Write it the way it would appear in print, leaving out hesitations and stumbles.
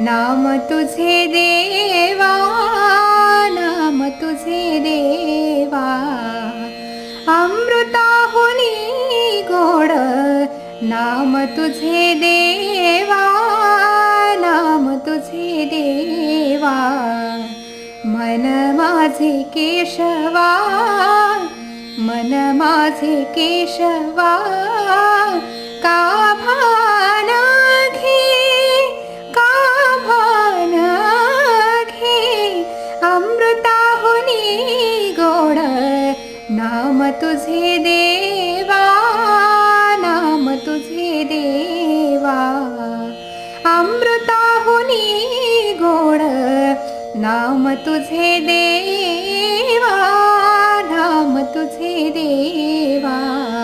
नाम तुझे देवा, नाम तुझे देवा, अमृताहुनी गोड नाम तुझे देवा, नाम तुझे देवा. मन माझे केशवा, मन माझे केशवा, का भान घे, का भान घे, अमृताहुनी गोड नाम तुझे देवा, नाम तुझे देवा, अमृताहुनी गोड नाम तुझे देवा, नाम तुझे देवा.